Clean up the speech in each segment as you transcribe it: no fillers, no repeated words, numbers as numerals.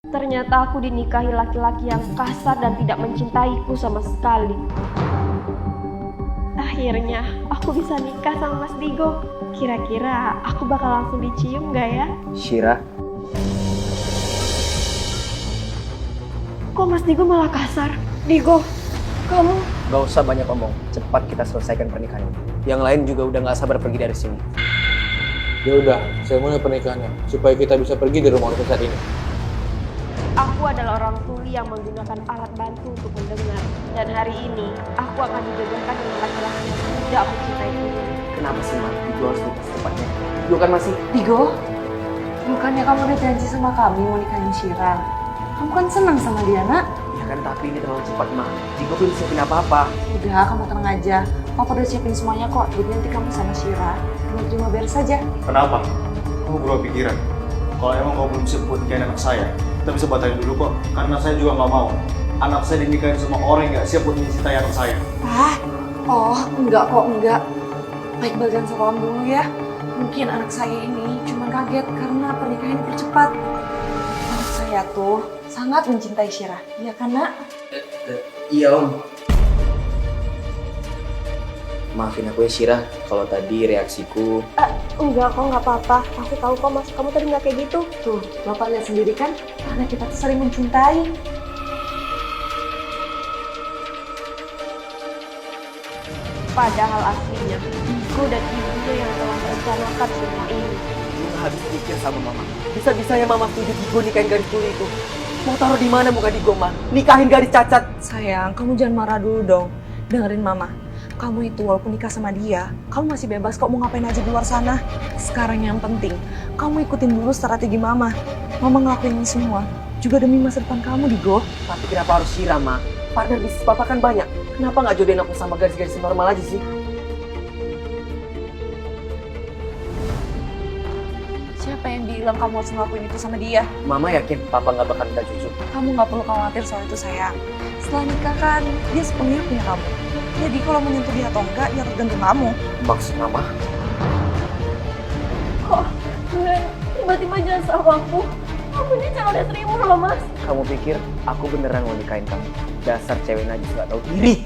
Ternyata aku dinikahi laki-laki yang kasar dan tidak mencintaiku sama sekali. Akhirnya aku bisa nikah sama Mas Digo. Kira-kira aku bakal langsung dicium gak ya? Syira, Kok Mas Digo malah kasar? Digo, kamu... gak usah banyak ngomong. Cepat kita selesaikan pernikahan ini. Yang lain juga udah gak sabar pergi dari sini. Ya udah, saya mulai pernikahannya supaya kita bisa pergi dari rumah saat ini. Aku adalah orang tuli yang menggunakan alat bantu untuk mendengar. Dan hari ini, aku akan dijodohkan dengan laki-laki yang tidak mencintaiku. Kenapa sih, Mak? Itu harus nikah secepatnya. Itu kan masih... Digo, bukannya kamu udah janji sama kami mau nikahin Syira? Kamu kan senang sama dia, nak? Ya kan, tapi ini terlalu cepat, Mak. Jika belum siapin apa-apa. Udah, kamu tenang aja. Papa udah siapin semuanya kok. Jadi nanti kamu sama Syira terima beres saja. Kenapa? Kamu berubah pikiran? Kalau emang kamu belum siap buat nikahin anak saya, kita bisa batalin dulu kok. Karena saya juga nggak mau anak saya dinikahin sama orang yang nggak siap buat mencintai anak saya. Enggak kok, enggak. Baik, jangan salam dulu ya. Mungkin anak saya ini cuma kaget karena pernikahan dipercepat. Anak saya tuh sangat mencintai Syira. Iya kan, nak? Iya, Om. Maafin aku ya, Syira. Kalau tadi reaksiku... Enggak kok, nggak apa-apa. Aku tahu kok maksud kamu tadi nggak kayak gitu. Tuh, Bapak lihat sendiri kan? Karena kita tuh saling mencintai. Padahal aslinya, Digo dan ibunya yang telah merencanakan semua ini. Lu gak habis pikir sama Mama. Bisa-bisanya Mama setuju Digo nikahin gadis tuli itu. Mau taruh di mana muka Digo, Ma? Nikahin gadis cacat. Sayang, kamu jangan marah dulu dong. Dengerin Mama. Kamu itu walaupun nikah sama dia, kamu masih bebas kok mau ngapain aja di luar sana. Sekarang yang penting, kamu ikutin dulu strategi Mama. Mama ngelakuin ini semua, juga demi masa depan kamu, Digo. Tapi kenapa harus Syira, Ma? Partner bisnis Papa kan banyak. Kenapa nggak jodohin aku sama gadis-gadis normal aja sih? Siapa yang bilang kamu harus ngelakuin itu sama dia? Mama yakin Papa nggak bakal minta cucu? Kamu nggak perlu khawatir soal itu, sayang. Setelah nikah kan, dia sepenuhnya punya kamu. Jadi kalau menyentuh dia atau enggak, ya tergantung kamu. Maksud Mama? Kok kalian tiba-tiba jalan sama aku? Aku ini calon istrimu loh, Mas. Kamu pikir aku beneran mau nikahin kamu? Dasar cewek najis nggak tahu diri.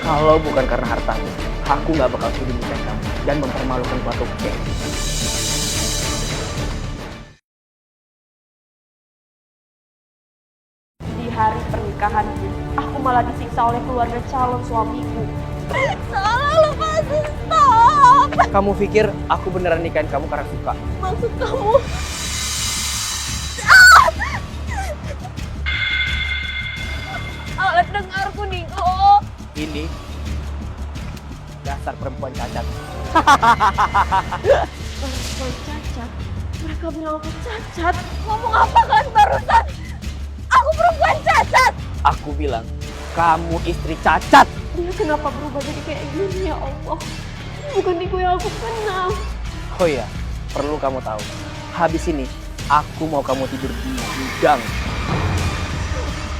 Kalau bukan karena hartamu, aku nggak bakal sudi nikahin kamu dan mempermalukan keluarga geng. Di hari pernikahanku, aku malah disiksa oleh keluarga calon suamiku. Salah, lepasin, stop! Kamu pikir aku beneran nikahin kamu karena suka? Maksud kamu... dengarku, Digo. Ini dasar perempuan cacat. Perempuan cacat? Mereka bilang aku cacat. Ngomong apa kan barusan? Aku perempuan cacat. Aku bilang, kamu istri cacat. Dia kenapa berubah jadi kayak gini, ya Allah? Bukan Digo yang aku kenal. Oh iya, perlu kamu tahu. Habis ini, aku mau kamu tidur di gudang.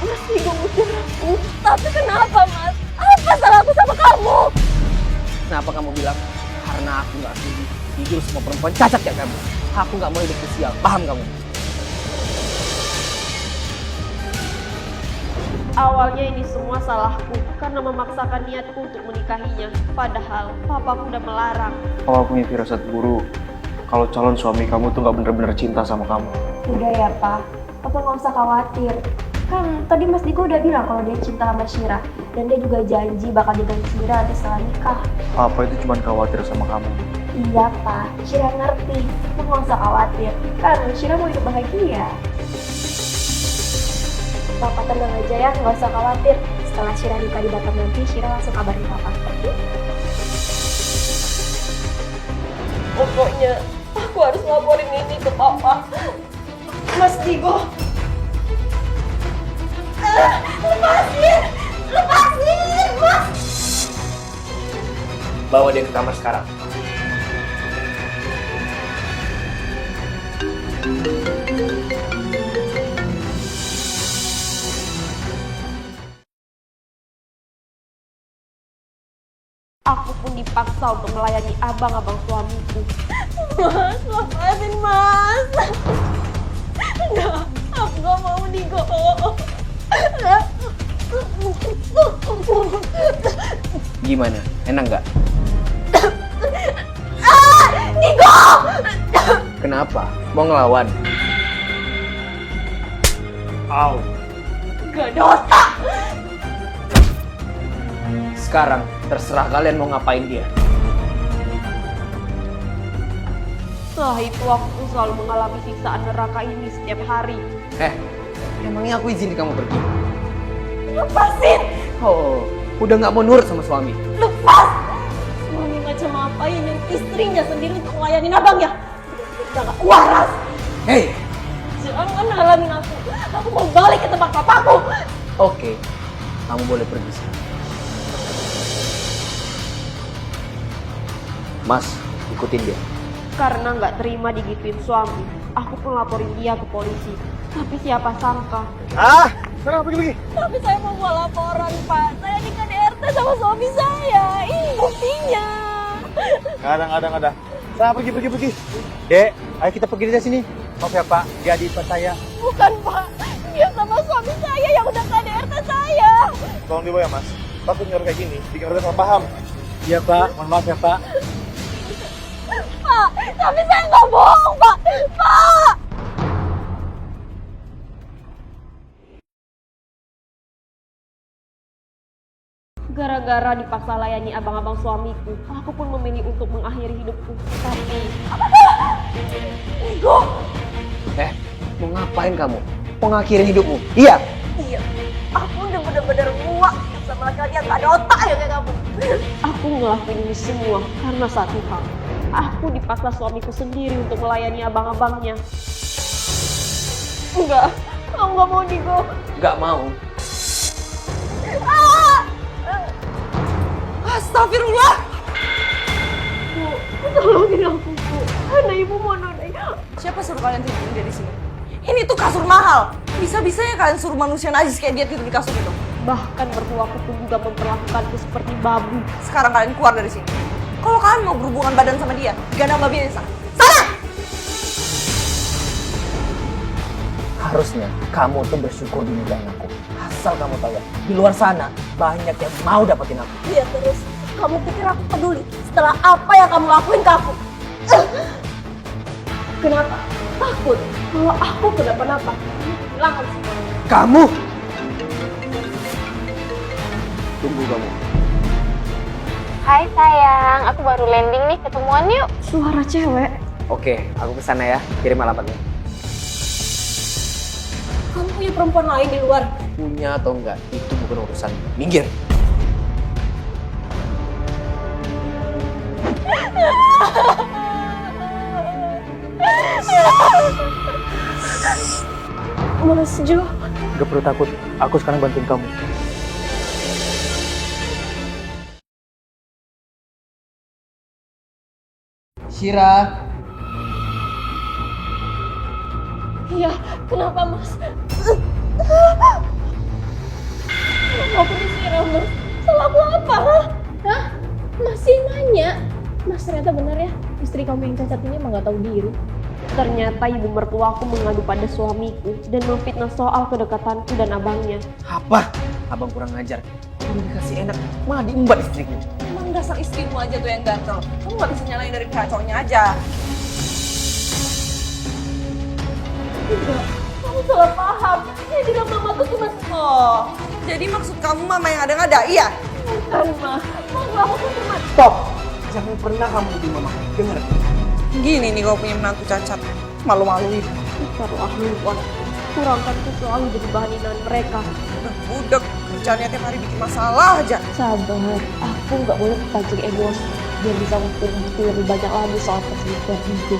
Mas Digo ngusir aku. Tapi kenapa, Mas? Apa salahku sama kamu? Kenapa kamu bilang? Karena aku nggak sudi tidur sama perempuan cacat kayak kamu. Aku nggak mau hidup sosial, paham kamu? Awalnya ini semua salahku karena memaksakan niatku untuk menikahinya. Padahal papaku udah melarang. Papa punya firasat buruk. Kalau calon suami kamu tuh nggak bener-bener cinta sama kamu. Udah ya, Pak. Papa nggak usah khawatir. Kan tadi Mas Digo udah bilang kalau dia cinta sama Syira. Dan dia juga janji bakal jagain Syira nanti setelah nikah. Papa itu cuma khawatir sama kamu. Iya, Pak. Syira ngerti. Papa nggak usah khawatir. Kan Syira mau hidup bahagia. Papa tenang aja ya, nggak usah khawatir. Setelah Syira nikah di Batam nanti, Syira langsung kabarin Papa. Pokoknya, aku harus laporin ini ke Papa. Mas Digo. Lepasin! Lepasin! Mas! Bawa dia ke kamar sekarang. Aku pun dipaksa untuk melayani abang-abang suamiku. Mas, lepasin, Mas! Enggak, Gimana? Enak nggak? Niko! Kenapa? Mau ngelawan? Au. Gak dosa! Sekarang terserah kalian mau ngapain dia. Setelah itu aku selalu mengalami siksaan neraka ini setiap hari. Emangnya aku izinin kamu pergi? Lepasin! Oh, udah nggak mau nurut sama suami. Lepas! Suami macam apa ini istrinya sendiri untuk melayani abangnya? Udah gak waras! Hei, Jangan halangin aku. Aku mau balik ke tempat papaku. oke, kamu boleh pergi sekarang. Mas, ikutin dia. Karena nggak terima digituin suami, aku pun laporin dia ke polisi. Tapi siapa sangka? Sekarang pergi. Tapi saya mau buat laporan, Pak. Saya di KDRT sama suami saya. Ini buktinya. Nggak ada. Sekarang pergi. Dek, ayo kita pergi dari sini. Maaf ya Pak, dia adik ipar saya. Bukan, Pak. Dia sama suami saya yang udah KDRT saya. Tolong dibawa ya Mas. Takut nyuruh kayak gini, bikin mereka salah paham. Iya Pak, mohon maaf ya Pak. Pak, tapi saya nggak bohong, Pak. Pak! Gara-gara dipaksa layani abang-abang suamiku, aku pun memilih untuk mengakhiri hidupku. Tapi... Ego! Mau ngapain kamu? Mau ngakhirin hidupmu? Iya. Iya, aku udah bener-bener muak sama kalian, gak ada otak ya kayak kamu. Aku ngelakuin ini semua karena satu hal. Aku dipaksa suamiku sendiri untuk melayani abang-abangnya. Enggak, aku gak mau Digo. Nggak mau. Astagfirullah! Bu, tolongin aku, Bu. Karena ibu mau nodai. Siapa suruh kalian tidur dia di sini? Ini tuh kasur mahal. Bisa-bisanya kalian suruh manusia najis kayak dia tidur di kasur itu. Bahkan mertuaku pun juga memperlakukanku seperti babu. Sekarang kalian keluar dari sini. Kalau kalian mau berhubungan badan sama dia, gak nama biasa. Sana! Harusnya kamu tuh bersyukur dinikahin aku. Asal kamu tahu ya, di luar sana banyak yang mau dapetin aku. Iya terus, kamu pikir aku peduli setelah apa yang kamu lakuin ke aku? Kenapa? Takut kalau aku kenapa-napa. Hilangkan semuanya. Kamu! Tunggu kamu. Hai sayang, aku baru landing nih, ketemuan yuk. Suara cewek. Oke, aku kesana ya. Kirim alamatnya. Kamu punya perempuan lain di luar? Punya atau enggak, itu bukan urusan. Minggir. Mas Jo. Gak perlu takut, aku sekarang bantuin kamu. Shira, Iya, kenapa Mas? Aku disiram Mas. Salah aku apa? Hah? Masih nanya? Mas ternyata benar ya, istri kamu yang cacat ini emang gak tahu diri. Ternyata ibu mertuaku mengadu pada suamiku dan memfitnah soal kedekatanku dan abangnya. apa? Abang kurang ngajar. Udah dikasih enak, malah diembat istriku. Emang dasar istrimu aja tuh yang gatel. Kamu gak bisa nyalain dari pihak cowoknya aja. Enggak, kamu salah paham. Yang bilang mama tuh cuma Oh, jadi maksud kamu mama yang ada-ada, iya? bukan, Ma. Mama aku tuh cuma... Stop! Jangan pernah kamu bikin mama. Dengar. Gini nih kau punya menantu cacat. Malu-maluin. Keterlaluan. Kurangkan tuh selalu jadi bahan hinaan mereka. Udah budek, kerjaannya tiap hari bikin masalah aja. Sabar, aku nggak boleh kepancing emosi. Biar bisa bukti lebih banyak lagi soal perselingkuhan itu.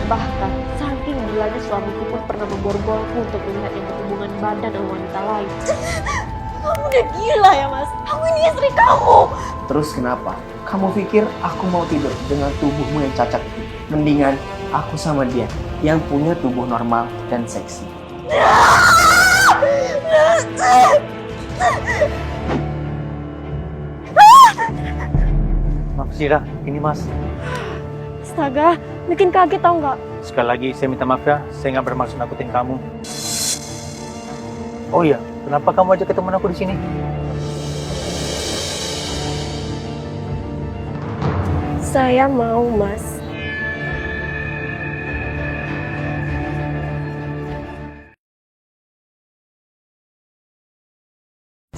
Bahkan, saking gilanya suamiku pun pernah memborgolku untuk melihat yang berhubungan badan dengan wanita lain. Kamu udah gila ya, Mas? Aku ini istri kamu! Terus kenapa? Kamu pikir aku mau tidur dengan tubuhmu yang cacat itu? Mendingan aku sama dia yang punya tubuh normal dan seksi. Maaf Shira, ini Mas. Astaga, bikin kaget tau nggak? Sekali lagi saya minta maaf ya, saya nggak bermaksud nakutin kamu. Oh iya, kenapa kamu ajak ketemuan aku di sini? Saya mau, Mas.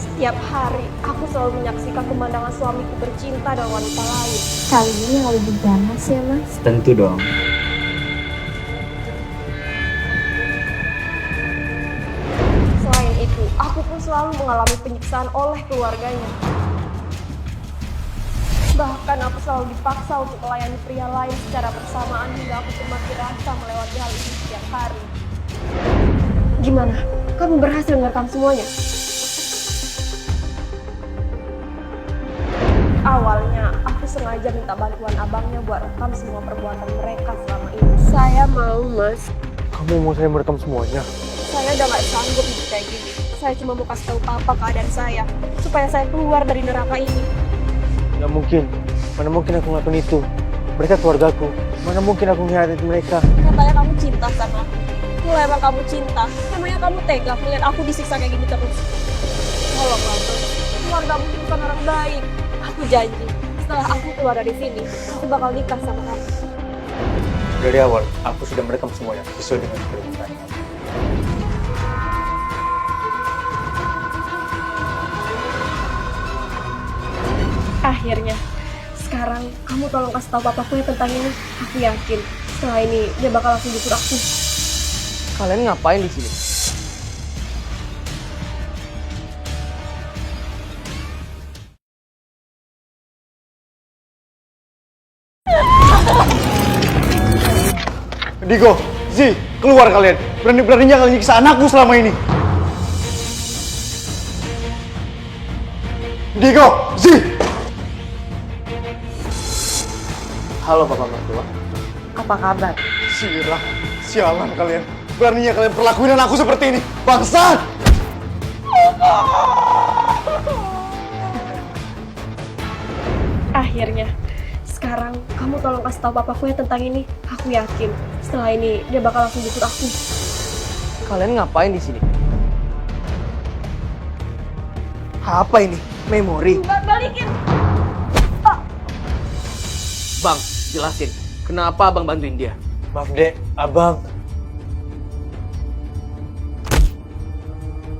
Setiap hari, aku selalu menyaksikan pemandangan suamiku bercinta dengan wanita lain. Kali ini yang lebih ganas ya, Mas? Tentu dong. Selain itu, aku pun selalu mengalami penyiksaan oleh keluarganya. Bahkan aku selalu dipaksa untuk melayani pria lain secara bersamaan hingga aku mati rasa melewati hal ini setiap hari. Gimana? Kamu berhasil merekam semuanya? Awalnya, aku sengaja minta bantuan abangnya buat rekam semua perbuatan mereka selama ini. Saya mau, Mas. Kamu mau saya merekam semuanya? Saya udah gak sanggup hidup kayak gini. Saya cuma mau kasih tahu papa keadaan saya, supaya saya keluar dari neraka ini. Nggak mungkin. Mana mungkin aku ngelakuin itu? Mereka keluargaku. Mana mungkin aku mengkhianati mereka? Katanya kamu cinta sama aku. Kalau emang kamu cinta, emangnya kamu tega melihat aku disiksa kayak gini terus? Tolong, Mas. Keluargamu itu bukan orang baik. Aku janji, setelah aku keluar dari sini, aku bakal nikah sama kamu. Dari awal, aku sudah merekam semuanya sesuai dengan permintaan. Akhirnya, sekarang kamu tolong kasih tahu papaku ya tentang ini. Aku yakin setelah ini dia bakal langsung jujur aku. Kalian ngapain di sini? Digo, Zi, keluar kalian. Berani-beraninya kalian nyiksa anakku selama ini. Digo, Zi. Halo Papa Mertua. Apa kabar? Sialan, sialan kalian. Beraninya kalian perlakuin anakku seperti ini. Bangsat! Akhirnya, sekarang kamu tolong kasih tahu papaku ya tentang ini. Aku yakin setelah ini dia bakal langsung jujur aku. Kalian ngapain di sini? Apa ini? Memori? Balikin! Bang, jelasin. Kenapa abang bantuin dia? Maaf dek, abang.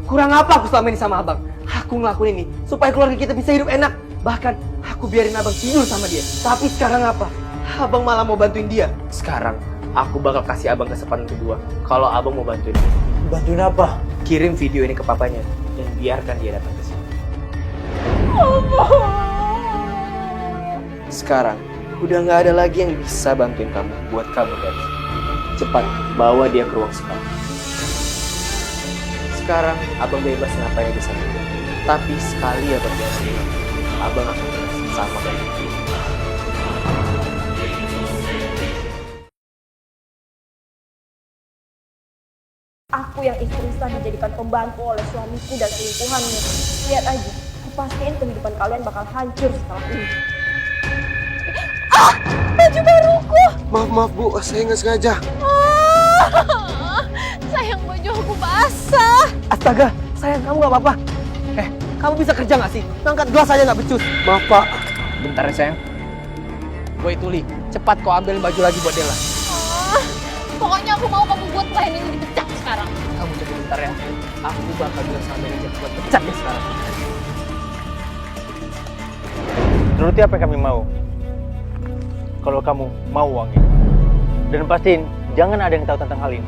Kurang apa aku selama ini sama abang? Aku ngelakuin ini supaya keluarga kita bisa hidup enak. Bahkan aku biarin abang tidur sama dia. Tapi sekarang apa? Abang malah mau bantuin dia. Sekarang aku bakal kasih abang kesempatan kedua. Kalau abang mau bantuin dia. Bantuin apa? Kirim video ini ke papanya dan biarkan dia datang ke sini. Sekarang udah nggak ada lagi yang bisa bantuin kamu buat kamu dari sini. Cepat bawa dia ke ruang sekarang. Sekarang abang bebas ngapain di sana. Tapi sekali abang berhasil, abang akan berhasil sama kayak gitu. Aku yang istri-istri dijadikan pembantu oleh suamiku dan selingkuhannya. Lihat aja, aku pastiin kehidupan kalian bakal hancur setelah ini. Baju baruku! Maaf Bu, saya nggak sengaja. Sayang, baju aku basah. Astaga, sayang kamu nggak apa-apa. Kamu bisa kerja nggak sih? Ngangkat gelas aja nggak becus. Maaf Pak. Bentar ya sayang. Boy Tuli, cepat kau ambil baju lagi buat Della. Pokoknya aku mau kamu buat klien ini dipecat sekarang. Kamu tunggu bentar ya. Aku bakal bilang sama manajer buat pecat dia sekarang. Turuti apa yang kami mau. Kalau kamu mau uangnya. Dan pastiin jangan ada yang tahu tentang hal ini.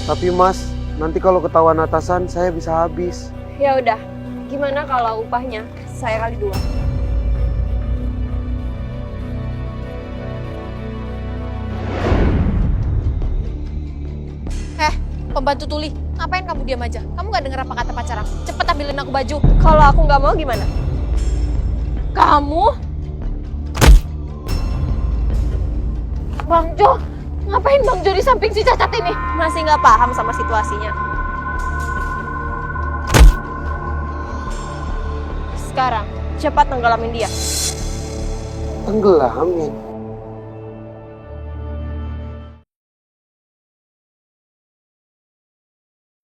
Tapi Mas, nanti kalau ketahuan atasan saya bisa habis. Ya udah, gimana kalau upahnya saya kali 2? Pembantu Tuli, ngapain kamu diam aja? Kamu gak denger apa kata pacar aku? Cepet ambilin aku baju. Kalau aku nggak mau gimana? Kamu? Bang Jo, ngapain Bang Jo di samping si cacat ini? Masih nggak paham sama situasinya. Sekarang, cepat tenggelamin dia. Tenggelamin.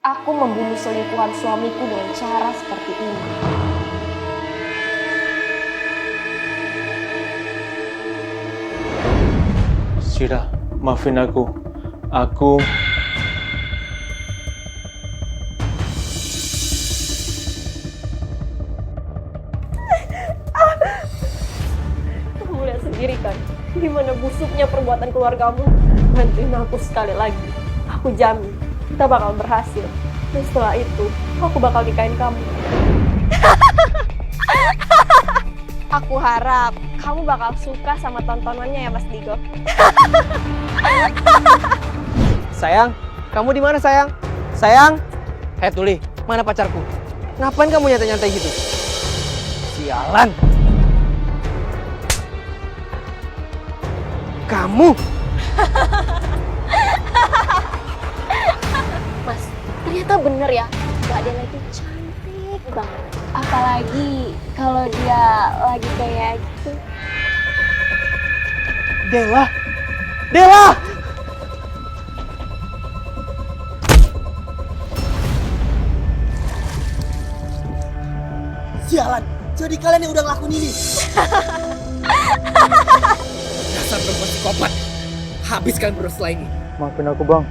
Aku membunuh selingkuhan suamiku dengan cara seperti ini. Sira, maafin aku. Aku Kamu lihat sendiri kan, gimana busuknya perbuatan keluargamu. Bantuin aku sekali lagi. Aku jamin, kita bakal berhasil. Dan setelah itu, aku bakal nikahin kamu. Aku harap kamu bakal suka sama tontonannya ya Mas Digo. Sayang, kamu di mana sayang? Sayang? Hei Tuli, mana pacarku? Ngapain kamu nyantai-nyantai gitu? Sialan! Kamu? Mas, ternyata bener ya, Mbak Dela itu cantik banget. Apalagi kalau dia lagi kayak gitu. Dela! Dela! Sialan! Jadi kalian yang udah ngelakuin ini? Dasar perempuan psikopat! Habis kalian berdua setelah ini. maafin aku, Bang.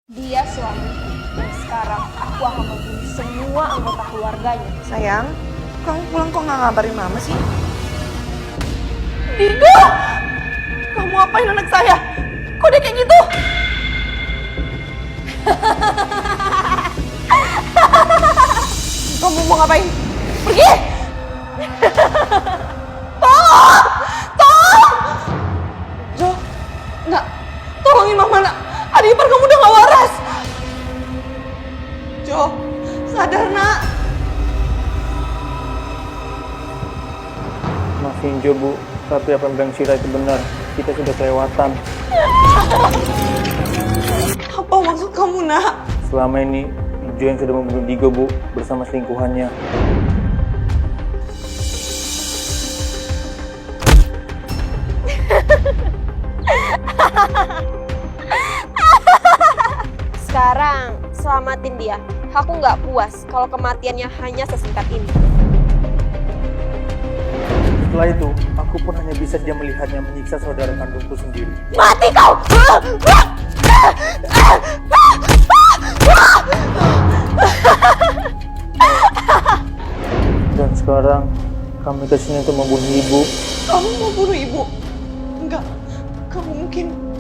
Dia suamiku. Dan sekarang aku akan membunuh semua anggota keluarganya. Sayang, kamu pulang kok nggak ngabarin mama sih? Digo! Kamu apain anak saya? Kok dia kayak gitu? Kamu mau ngapain? Pergi! Tolong! Tolong! Jo, nak, tolongin mama nak. Adik ipar kamu udah gak waras. Jo, sadar nak. Maafin Jo, Bu. Tapi apa yang bilang Sira itu benar. Kita sudah kelewatan. Apa maksud kamu, nak? Selama ini, Jo yang sudah membunuh Digo, Bu, bersama selingkuhannya. Sekarang, selamatin dia. Aku nggak puas kalau kematiannya hanya sesingkat ini. Setelah itu, aku pun hanya bisa dia melihatnya menyiksa saudara kandungku sendiri. Mati kau! Dan sekarang, kami kesini untuk membunuh ibu. Kamu mau bunuh ibu? Enggak.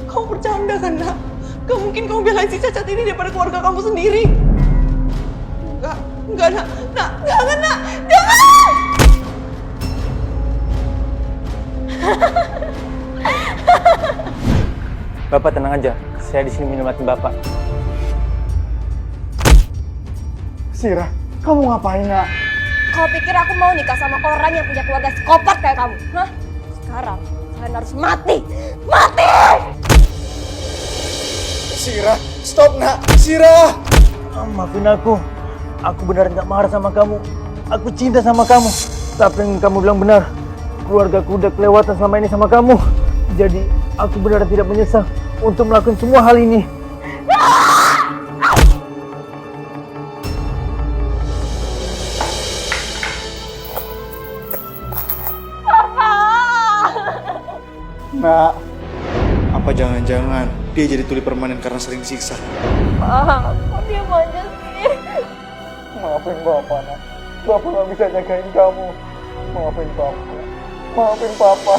Kamu bercanda kan, nak? Gak mungkin kamu belain si cacat ini daripada keluarga kamu sendiri. Enggak, nak. Nak, jangan, nak. Jangan! Bapak tenang aja, saya di sini menyelamatkan Bapak. Sira, kamu ngapain nak? Kau pikir aku mau nikah sama orang yang punya keluarga psikopat kayak kamu? Hah? Sekarang, kalian harus mati! Mati! Sira, stop nak! Sira! Maafin aku benar nggak marah sama kamu. Aku cinta sama kamu. Tapi yang kamu bilang benar, keluargaku udah kelewatan selama ini sama kamu. Jadi, aku benar tidak menyesal untuk melakukan semua hal ini. Nak, Apa jangan-jangan dia jadi tuli permanen karena sering disiksa? Pak, kok diam aja sih? Maafin Bapak, nak. Bapak nggak bisa jagain kamu. Maafin Bapak. Maafin Papa.